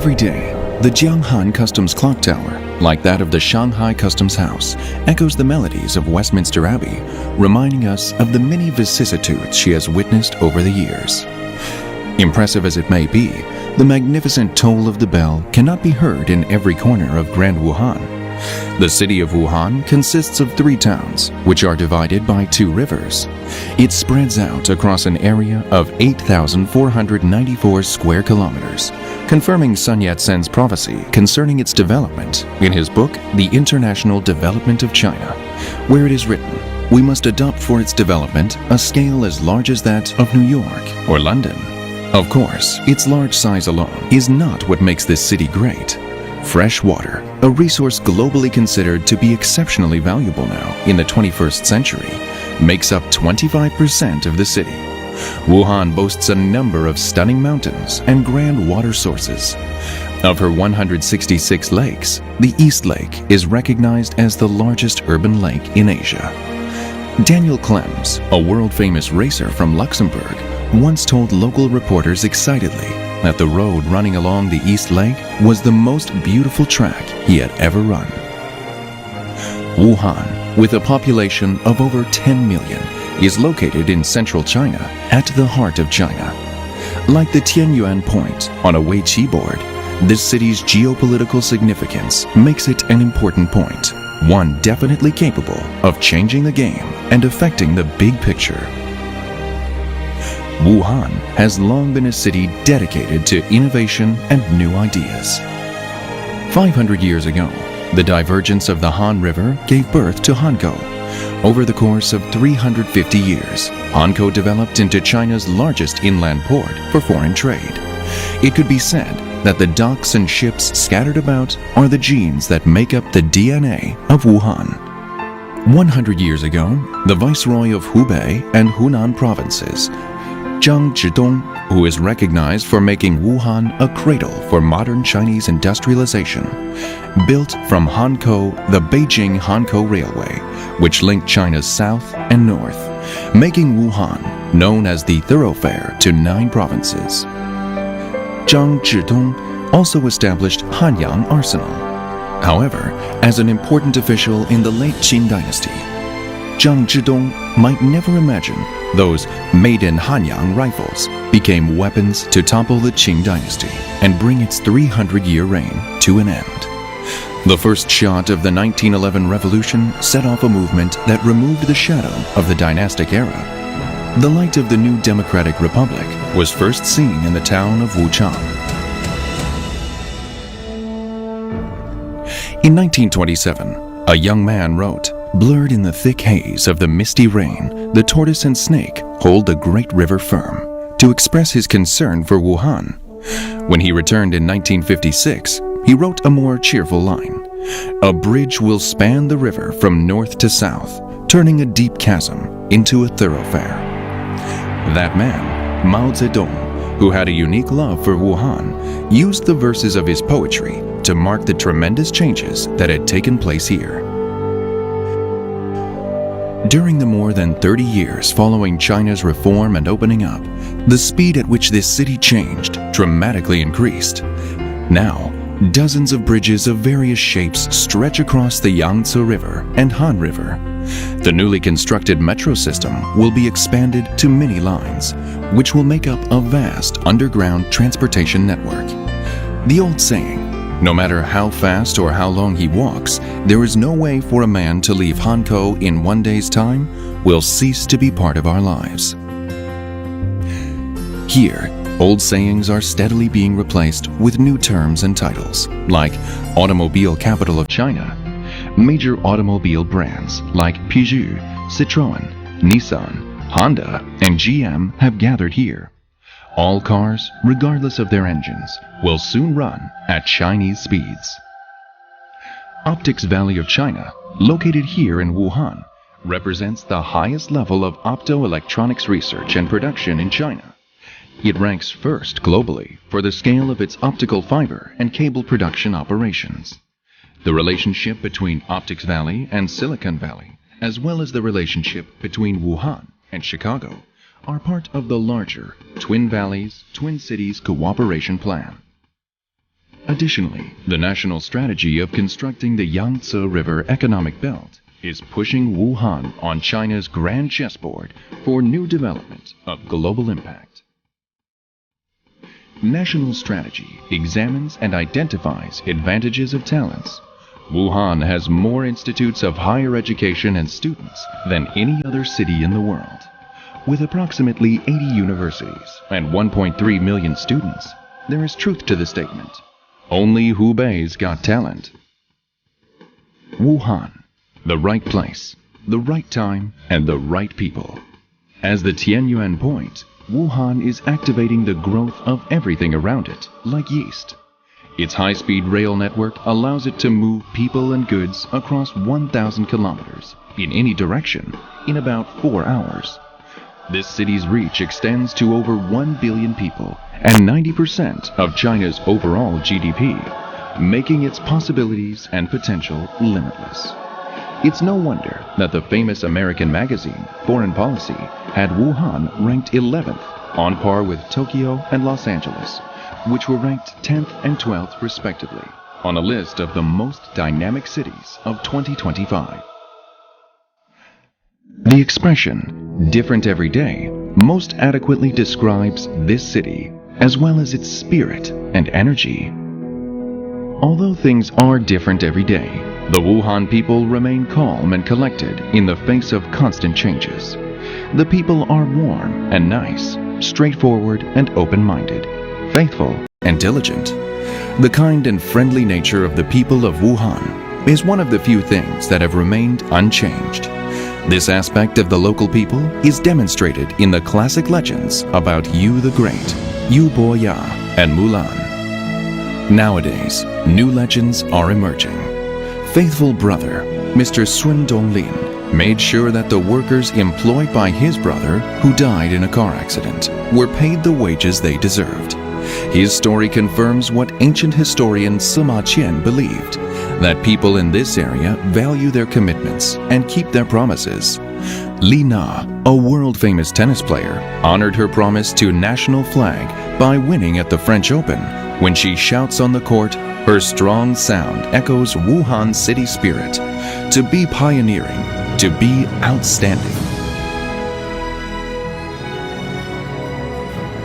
Every day, the Jianghan Customs Clock Tower, like that of the Shanghai Customs House, echoes the melodies of Westminster Abbey, reminding us of the many vicissitudes she has witnessed over the years. Impressive as it may be, the magnificent toll of the bell cannot be heard in every corner of Grand Wuhan. The city of Wuhan consists of 3 towns, which are divided by 2 rivers. It spreads out across an area of 8,494 square kilometers, confirming Sun Yat-sen's prophecy concerning its development in his book, The International Development of China, where it is written, "We must adopt for its development a scale as large as that of New York or London." Of course, its large size alone is not what makes this city great. Fresh water, a resource globally considered to be exceptionally valuable now in the 21st century, makes up 25% of the city. Wuhan boasts a number of stunning mountains and grand water sources. Of her 166 lakes, the East Lake is recognized as the largest urban lake in Asia. Daniel Klems, a world-famous racer from Luxembourg, once told local reporters excitedly that the road running along the East Lake was the most beautiful track he had ever run. Wuhan, with a population of over 10 million, is located in central China, at the heart of China. Like the Tianyuan Point on a Weiqi board, this city's geopolitical significance makes it an important point, one definitely capable of changing the game and affecting the big picture. Wuhan has long been a city dedicated to innovation and new ideas. 500 years ago, the divergence of the Han River gave birth to Hankou. Over the course of 350 years, Hankou developed into China's largest inland port for foreign trade. It could be said that the docks and ships scattered about are the genes that make up the DNA of Wuhan. 100 years ago, the Viceroy of Hubei and Hunan provinces, Zhang Zhidong, who is recognized for making Wuhan a cradle for modern Chinese industrialization, built from Hankou the Beijing-Hankou Railway, which linked China's south and north, making Wuhan known as the thoroughfare to 9 provinces. Zhang Zhidong also established Hanyang Arsenal. However, as an important official in the late Qin dynasty, Zhang Zhidong might never imagine those made in Hanyang rifles became weapons to topple the Qing dynasty and bring its 300-year reign to an end. The first shot of the 1911 revolution set off a movement that removed the shadow of the dynastic era. The light of the new democratic republic was first seen in the town of Wuchang. In 1927, a young man wrote, "Blurred in the thick haze of the misty rain, the tortoise and snake hold the great river firm," to express his concern for Wuhan. When he returned in 1956, he wrote a more cheerful line, "A bridge will span the river from north to south, turning a deep chasm into a thoroughfare." That man, Mao Zedong, who had a unique love for Wuhan, used the verses of his poetry to mark the tremendous changes that had taken place here. During the more than 30 years following China's reform and opening up, the speed at which this city changed dramatically increased. Now, dozens of bridges of various shapes stretch across the Yangtze River and Han River. The newly constructed metro system will be expanded to many lines, which will make up a vast underground transportation network. The old saying, "No matter how fast or how long he walks, there is no way for a man to leave Hankou in one day's time," will cease to be part of our lives. Here, old sayings are steadily being replaced with new terms and titles, like Automobile Capital of China. Major automobile brands like Peugeot, Citroën, Nissan, Honda, and GM have gathered here. All cars, regardless of their engines, will soon run at Chinese speeds. Optics Valley of China, located here in Wuhan, represents the highest level of optoelectronics research and production in China. It ranks first globally for the scale of its optical fiber and cable production operations. The relationship between Optics Valley and Silicon Valley, as well as the relationship between Wuhan and Chicago, are part of the larger Twin Valleys, Twin Cities Cooperation Plan. Additionally, the national strategy of constructing the Yangtze River Economic Belt is pushing Wuhan on China's grand chessboard for new development of global impact. National strategy examines and identifies advantages of talents. Wuhan has more institutes of higher education and students than any other city in the world. With approximately 80 universities and 1.3 million students, there is truth to the statement. Only Hubei's got talent. Wuhan, the right place, the right time, and the right people. As the Tianyuan point, Wuhan is activating the growth of everything around it, like yeast. Its high-speed rail network allows it to move people and goods across 1,000 kilometers in any direction in about 4 hours. This city's reach extends to over 1 billion people and 90% of China's overall GDP, making its possibilities and potential limitless. It's no wonder that the famous American magazine, Foreign Policy, had Wuhan ranked 11th, on par with Tokyo and Los Angeles, which were ranked 10th and 12th respectively, on a list of the most dynamic cities of 2025. The expression, different every day, most adequately describes this city, as well as its spirit and energy. Although things are different every day, the Wuhan people remain calm and collected in the face of constant changes. The people are warm and nice, straightforward and open-minded, faithful and diligent. The kind and friendly nature of the people of Wuhan is one of the few things that have remained unchanged. This aspect of the local people is demonstrated in the classic legends about Yu the Great, Yu Boya, and Mulan. Nowadays, new legends are emerging. Faithful brother, Mr. Sun Donglin, made sure that the workers employed by his brother, who died in a car accident, were paid the wages they deserved. His story confirms what ancient historian Sima Qian believed, that people in this area value their commitments and keep their promises. Li Na, a world-famous tennis player, honored her promise to national flag by winning at the French Open. When she shouts on the court, her strong sound echoes Wuhan city spirit, to be pioneering, to be outstanding.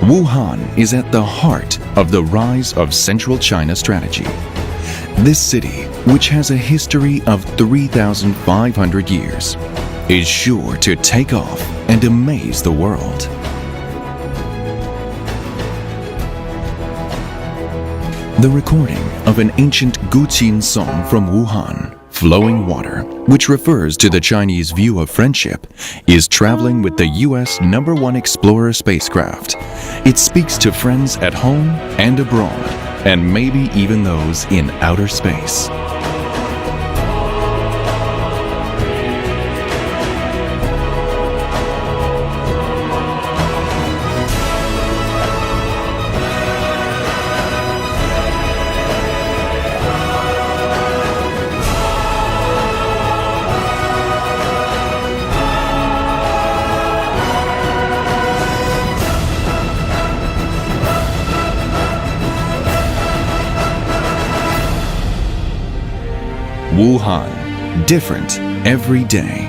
Wuhan is at the heart of the rise of Central China strategy. This city, which has a history of 3,500 years, is sure to take off and amaze the world. The recording of an ancient Guqin song from Wuhan, Flowing Water, which refers to the Chinese view of friendship, is traveling with the US #1 Explorer spacecraft. It speaks to friends at home and abroad, and maybe even those in outer space. Wuhan, different every day.